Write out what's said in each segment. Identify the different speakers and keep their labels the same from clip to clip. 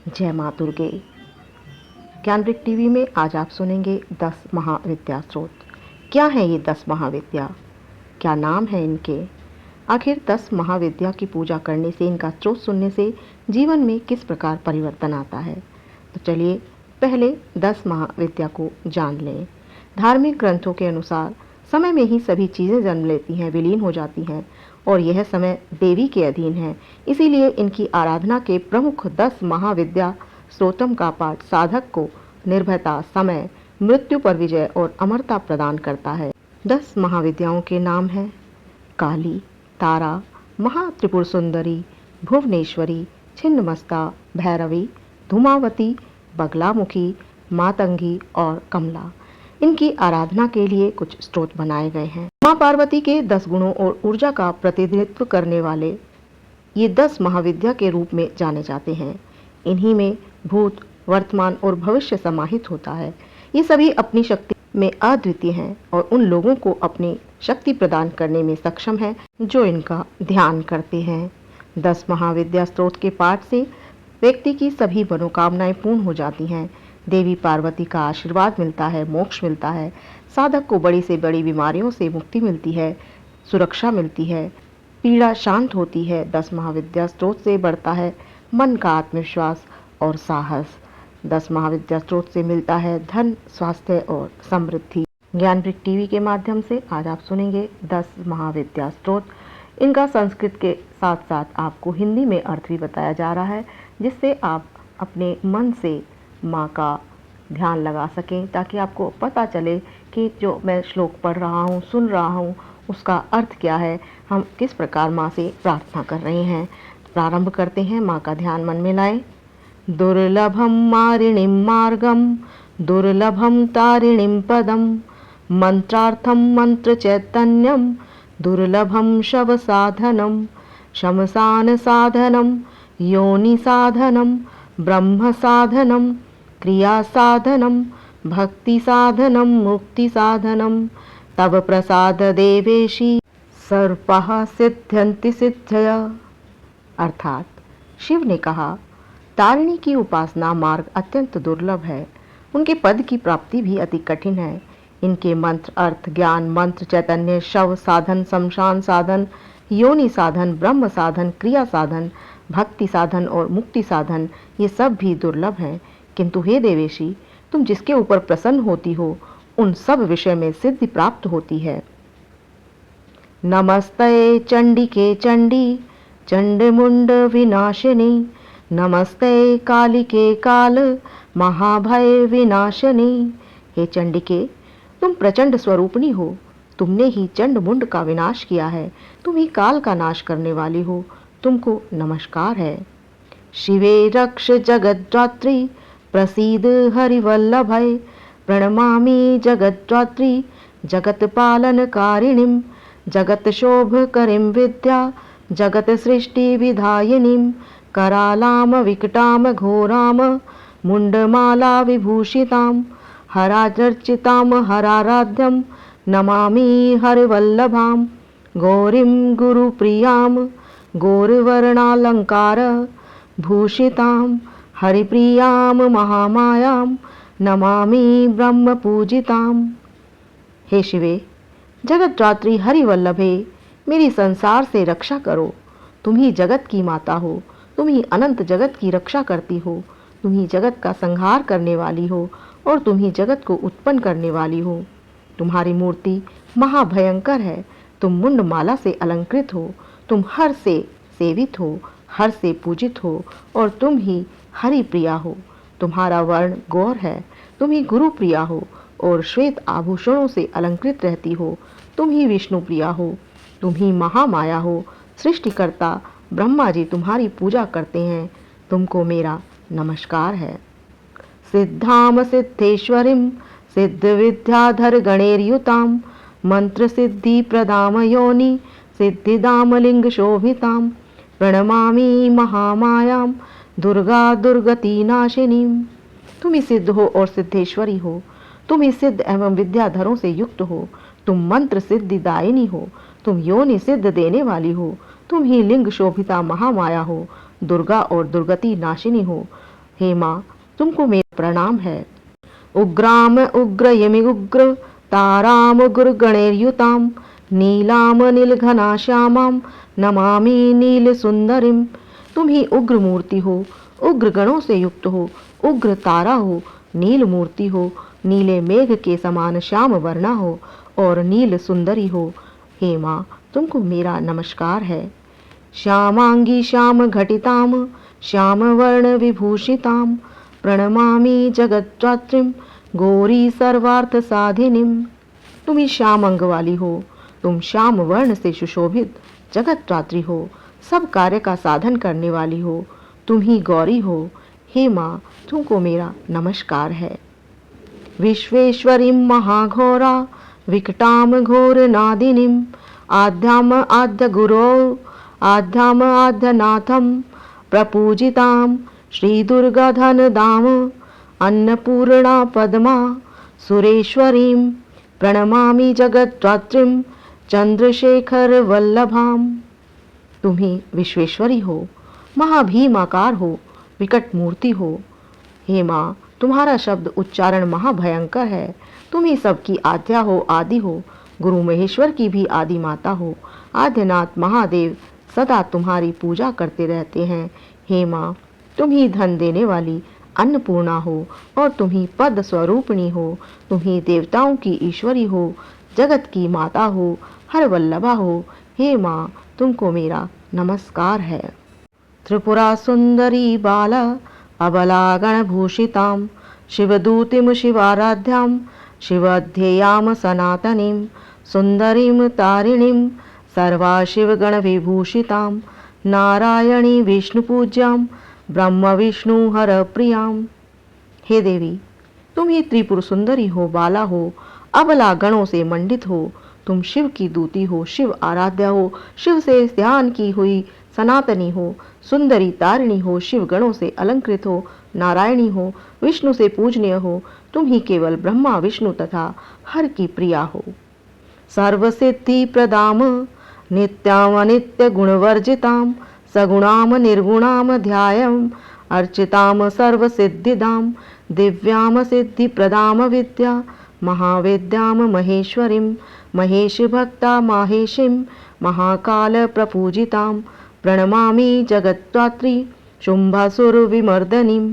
Speaker 1: जय माँ दुर्गे। ज्ञानवृक्ष टीवी में आज आप सुनेंगे 10 महाविद्या स्रोत। क्या है ये 10 महाविद्या, क्या नाम है इनके, आखिर 10 महाविद्या की पूजा करने से, इनका स्रोत सुनने से जीवन में किस प्रकार परिवर्तन आता है। तो चलिए पहले 10 महाविद्या को जान लें। धार्मिक ग्रंथों के अनुसार समय में ही सभी चीज़ें जन्म लेती हैं, विलीन हो जाती हैं और यह समय देवी के अधीन है। इसीलिए इनकी आराधना के प्रमुख 10 महाविद्या स्त्रोतम का पाठ साधक को निर्भयता, समय, मृत्यु पर विजय और अमरता प्रदान करता है। 10 महाविद्याओं के नाम हैं काली, तारा, महात्रिपुर सुंदरी, भुवनेश्वरी, छिन्नमस्ता, भैरवी, धूमावती, बगलामुखी, मातंगी और कमला। इनकी आराधना के लिए कुछ स्त्रोत बनाए गए हैं। माँ पार्वती के 10 गुणों और ऊर्जा का प्रतिनिधित्व करने वाले ये 10 महाविद्या के रूप में जाने जाते हैं। इन्हीं में भूत, वर्तमान और भविष्य समाहित होता है। ये सभी अपनी शक्ति में अद्वितीय हैं और उन लोगों को अपनी शक्ति प्रदान करने में सक्षम है जो इनका ध्यान करते हैं। 10 महाविद्या स्त्रोत के पाठ से व्यक्ति की सभी मनोकामनाएं पूर्ण हो जाती हैं। देवी पार्वती का आशीर्वाद मिलता है, मोक्ष मिलता है, साधक को बड़ी से बड़ी बीमारियों से मुक्ति मिलती है, सुरक्षा मिलती है, पीड़ा शांत होती है। 10 महाविद्या स्त्रोत से बढ़ता है मन का आत्मविश्वास और साहस। 10 महाविद्या स्त्रोत से मिलता है धन, स्वास्थ्य और समृद्धि। ज्ञानवृक्ष टीवी के माध्यम से आज आप सुनेंगे 10 महाविद्या स्त्रोत। इनका संस्कृत के साथ साथ आपको हिंदी में अर्थ भी बताया जा रहा है, जिससे आप अपने मन से माँ का ध्यान लगा सकें, ताकि आपको पता चले कि जो मैं श्लोक पढ़ रहा हूँ, सुन रहा हूँ, उसका अर्थ क्या है, हम किस प्रकार माँ से प्रार्थना कर रहे हैं। प्रारंभ करते हैं। माँ का ध्यान मन में लाएं। दुर्लभम मारिणीं मार्गम, दुर्लभम तारिणीं पदम, मंत्रार्थम मंत्र चैतन्यम, दुर्लभम शव साधनम, शमशान साधनम, योनि साधनम, ब्रह्म साधनम, क्रिया साधनम, भक्ति साधनम, मुक्ति साधनम, तव प्रसाद देवेशी सर्पः सिद्ध्यन्ति सिद्धया। अर्थात शिव ने कहा, तारिणी की उपासना मार्ग अत्यंत दुर्लभ है, उनके पद की प्राप्ति भी अति कठिन है। इनके मंत्र, अर्थ, ज्ञान, मंत्र, चैतन्य, शव साधन, शमशान साधन, योनि साधन, ब्रह्म साधन, क्रिया साधन, भक्ति साधन और मुक्ति साधन, ये सब भी दुर्लभ हैं। किंतु हे देवेशी, तुम जिसके ऊपर प्रसन्न होती हो, उन सब विषय में सिद्धि प्राप्त होती है। नमस्ते चंडिके चंडी, चंडमुंड विनाशिनी, नमस्ते कालिके काल, महाभय विनाशिनी। हे चंडिके, तुम प्रचंड स्वरूपणी हो, तुमने ही चंड मुंड का विनाश किया है, तुम ही काल का नाश करने वाली हो, तुमको नमस्कार है। शिवे रक्ष जगद्धात्री, प्रसीद हरिवल्लभै, प्रणमामि जगद्धात्री, जगत पालन कारिणीं, जगत शोभकरीं विद्या, जगत सृष्टि विधायिनीं, करालाम विकटाम घोराम, मुंडमाला विभूषितां, हराचर्चितां हराराध्यं, नमामि हरिवल्लभां, गौरीं गुरुप्रियां, गौरवर्णालंकार भूषितां, हरिप्रियां महामायां, नमामि ब्रह्म पूजितां। हे शिवे, जगद्धात्री हरिवल्लभे, मेरी संसार से रक्षा करो। तुम ही जगत की माता हो, तुम ही अनंत जगत की रक्षा करती हो, तुम ही जगत का संहार करने वाली हो और तुम ही जगत को उत्पन्न करने वाली हो। तुम्हारी मूर्ति महाभयंकर है, तुम मुंडमाला से अलंकृत हो, तुम हर से सेवित हो, हर से पूजित हो और तुम ही हरि प्रिया हो। तुम्हारा वर्ण गौर है, तुम ही गुरु प्रिया हो और श्वेत आभूषणों से अलंकृत रहती हो। तुम ही विष्णु प्रिया हो, तुम ही महामाया हो। सृष्टिकर्ता ब्रह्मा जी तुम्हारी पूजा करते हैं, तुमको मेरा नमस्कार है। सिद्धाम सिद्धेश्वरीं, सिद्ध विद्याधर गणैर्युतां, मंत्र सिद्धि प्रदाम योनि, सिद्धिदाम लिंग शोभितां, प्रणमामि महामायां, दुर्गा दुर्गति नाशिनीं। तुम ही सिद्ध हो और सिद्धेश्वरी हो, तुम ही सिद्ध एवं विद्याधरों से युक्त हो, तुम मंत्र सिद्धिदायिनी हो, तुम योनि सिद्ध देने वाली हो, तुम ही लिंग शोभिता महामाया हो, दुर्गा और दुर्गति नाशिनी हो। हे माँ, तुमको मेरा प्रणाम है। उग्राम उग्र यमि उग्र ताराम उग्र गणैर्युताम नीलाम नीलघना श्यामाम नमामि नील सुंदरिम। तुम ही उग्र मूर्ति हो, उग्र गणों से युक्त हो, उग्र तारा हो, नील मूर्ति हो, नीले मेघ के समान श्याम वर्णा हो और नील सुंदरी हो। हे माँ, तुमको मेरा नमस्कार है। श्यामांगी श्याम घटिताम श्याम वर्ण विभूषिताम प्रणमामि जगद्धात्रीम गौरी सर्वार्थ साधिनीम। तुम ही श्याम अंग वाली हो, तुम श्याम वर्ण से सुशोभित जगद्धात्री हो, सब कार्य का साधन करने वाली हो, तुम ही गौरी हो। हे माँ, तुमको मेरा नमस्कार है। विश्वेश्वरीं महाघोरा विकटाम घोर नादिनीम आद्याम आद्य गुरो आद्याम आद्यनाथम प्रपूजिताम श्री दुर्गा धन दाम अन्नपूर्णा पद्मा सुरेश्वरीं प्रणमामि जगद्धात्रीं चंद्रशेखर वल्लभाम। तुम ही विश्वेश्वरी हो, महाभीमाकार हो, विकट मूर्ति हो। हे माँ, तुम्हारा शब्द उच्चारण महाभयंकर है। तुम ही सबकी आद्या हो, आदि हो, गुरु महेश्वर की भी आदि माता हो। आद्यनाथ महादेव सदा तुम्हारी पूजा करते रहते हैं। हे माँ, तुम ही धन देने वाली अन्नपूर्णा हो और तुम ही पद स्वरूपिणी हो। तुम ही देवताओं की ईश्वरी हो, जगत की माता हो, हर वल्लभा हो। हे माँ, तुमको मेरा नमस्कार है। त्रिपुरा सुंदरी बाला अबला गणभूषितां शिवदूतिं शिवाराध्यां शिवध्येयां सनातनीं सुंदरीं तारिणीं सर्वा शिवगणविभूषितां नारायणी विष्णुपूज्यां ब्रह्म विष्णु हर प्रियां। हे देवी, तुम ही त्रिपुर सुंदरी हो, बाला हो, अबला गणों से मंडित हो। तुम शिव की दूती हो, शिव आराध्या हो, शिव से ध्यान की हुई सनातनी हो, सुंदरी तारिणी हो, शिव गणों से अलंकृत हो, नारायणी हो, विष्णु से पूजनीय हो। तुम ही केवल ब्रह्मा विष्णु तथा हर की प्रिया हो। सर्वसिद्धि प्रदाम नित्याम अनित्य गुणवर्जिताम सगुणाम निर्गुणाम ध्यायम अर्चिताम सर्वसिद्धिदाम दिव्याम सिद्धि प्रदाम विद्या महाविद्याम महेश्वरीं महेश भक्ता माहेशीं महाकाल प्रपूजितां प्रणमामि जगद्धात्री शुंभासुर विमर्दनीं।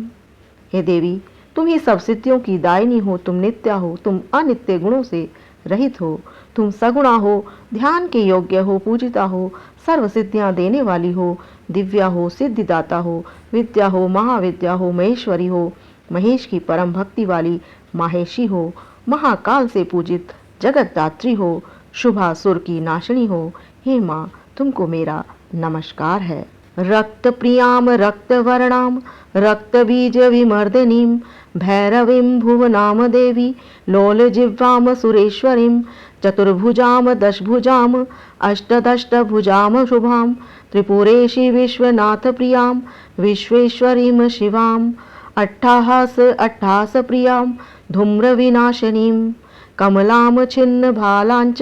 Speaker 1: हे देवी, तुम ही सब सिद्धियों की दायिनी हो, तुम नित्या हो, तुम अनित्य गुणों से रहित हो, तुम सगुणा हो, ध्यान के योग्य हो, पूजिता हो, सर्व सिद्धियां देने वाली हो, दिव्या हो, सिद्धिदाता हो, विद्या हो, महाविद्या हो, महेश्वरी हो, महेश की परम भक्ति वाली माहेशी हो, महाकाल से पूजित जगद्धात्री हो, शुभासुर की नाशनी हो। हे माँ, तुमको मेरा नमस्कार है। रक्त प्रियाम रक्त वर्णाम रक्त बीज विमर्दिनीं भैरवीं भुवनाम देवी लोल जिह्वाम सुरेश्वरीं चतुर्भुजाम दशभुजाम अष्टदष्टभुजाम शुभाम त्रिपुरेशी विश्वनाथ प्रियां विश्वेश्वरीं शिवाम अट्ठाहास अट्ठास प्रियां धूम्र विनाशिनीं कमलां छिन्न भालांच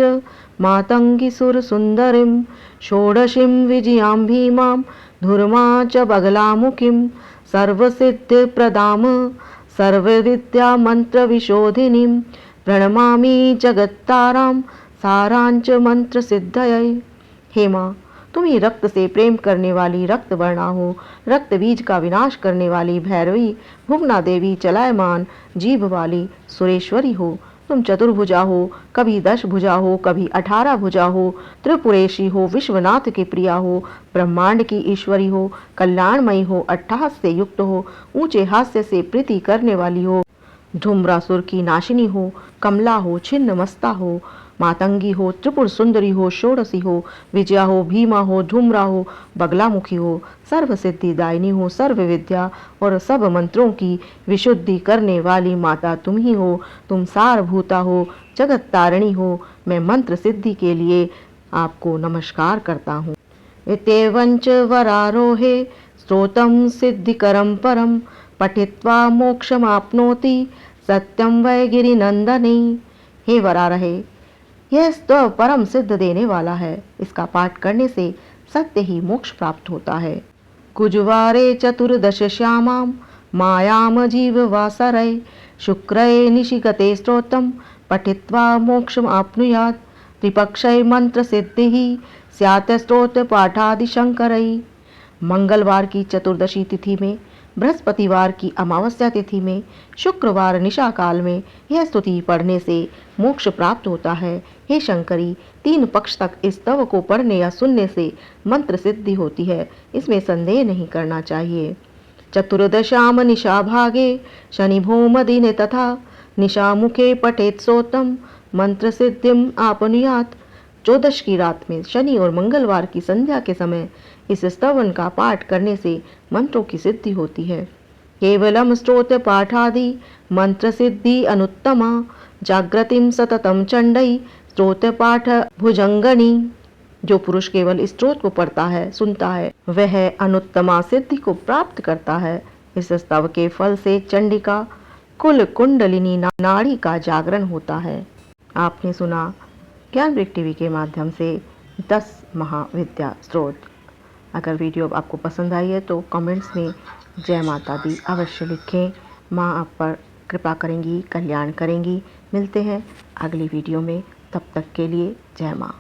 Speaker 1: मातंगी सुर सुंदरीं षोडशीं विजयां भीमां धूर्मा च बगलामुखीं सर्वसिद्धिप्रदां सर्वविद्या मंत्र विशोधिनीं प्रणमामि जगत्तारां सारांच मंत्र सिद्धयै। हे माँ, तुम ही रक्त से प्रेम करने वाली रक्त वर्णा हो, रक्त बीज का विनाश करने वाली भैरवी भुवना देवी चलायमान जीभ वाली सुरेश्वरी हो। तुम चतुर्भुजा हो, कभी 10 भुजा हो, कभी 18 भुजा हो, त्रिपुरेशी हो, विश्वनाथ की प्रिया हो, ब्रह्मांड की ईश्वरी हो, कल्याणमयी हो, अट्टहास से युक्त हो, ऊंचे हास्य से प्रीति करने वाली हो, धूम्रासुर की नाशिनी हो, कमला हो, छिन्न मस्ता हो, मातंगी हो, त्रिपुर सुंदरी हो, षोडशी हो, विजया हो, भीमा हो, धूम्रा हो, बगलामुखी हो, सर्व सिद्धि दायिनी हो, सर्व विद्या और सब मंत्रों की विशुद्धि करने वाली माता तुम ही हो। तुम सारभूता हो, जगत तारिणी हो। मैं मंत्र सिद्धि के लिए आपको नमस्कार करता हूँ। इत्येवंच वरारोहे स्तोत्रं सिद्धिकरं परं पठित्वा मोक्षमाप्नोति सत्यं वै गिरिनंदनी। हे वरारहे, यह स्तव परम सिद्ध देने वाला है। इसका पाठ करने से सत्य ही मोक्ष प्राप्त होता है। कुजवारे चतुर्दश श्यामां मायाम जीववासरये शुक्रये निशिगते स्तोत्रं पठित्वा मोक्षम् आप्नुयात् त्रिपक्षय मंत्र सिद्धि स्यात् स्तोत्र पाठादि शंकरई। मंगलवार की चतुर्दशी तिथि में, बृहस्पतिवार की अमावस्या तिथि में, शुक्रवार निशा काल में यह स्तुति पढ़ने से मोक्ष प्राप्त होता है। हे शंकरी, 3 पक्ष तक इस स्तव को पढ़ने या सुनने से मंत्र सिद्धि होती है, इसमें संदेह नहीं करना चाहिए। चतुर्दशाम निशा भागे शनि भौम दिने तथा निशा मुखे पठेत सोतम मंत्र सिद्धिम आपनुयात। 14 की रात में शनि और मंगलवार की संध्या के समय इस स्तवन का पाठ करने से मंत्रों की सिद्धि होती है। केवलम स्तोत्र पाठादि मंत्र सिद्धि अनुत्तमा जागृतिम सततम चंडई स्तोत्र पाठ भुजंगनी। जो पुरुष केवल स्तोत्र को पढ़ता है, सुनता है, वह अनुत्तमा सिद्धि को प्राप्त करता है। इस स्तव के फल से चंडिका कुल कुंडलिनी नाड़ी का जागरण होता है। आपने सुना ज्ञानवृक्ष टीवी के माध्यम से 10 महाविद्या स्त्रोत। अगर वीडियो आपको पसंद आई है तो कमेंट्स में जय माता दी अवश्य लिखें। माँ आप पर कृपा करेंगी, कल्याण करेंगी। मिलते हैं अगली वीडियो में, तब तक के लिए जय माँ।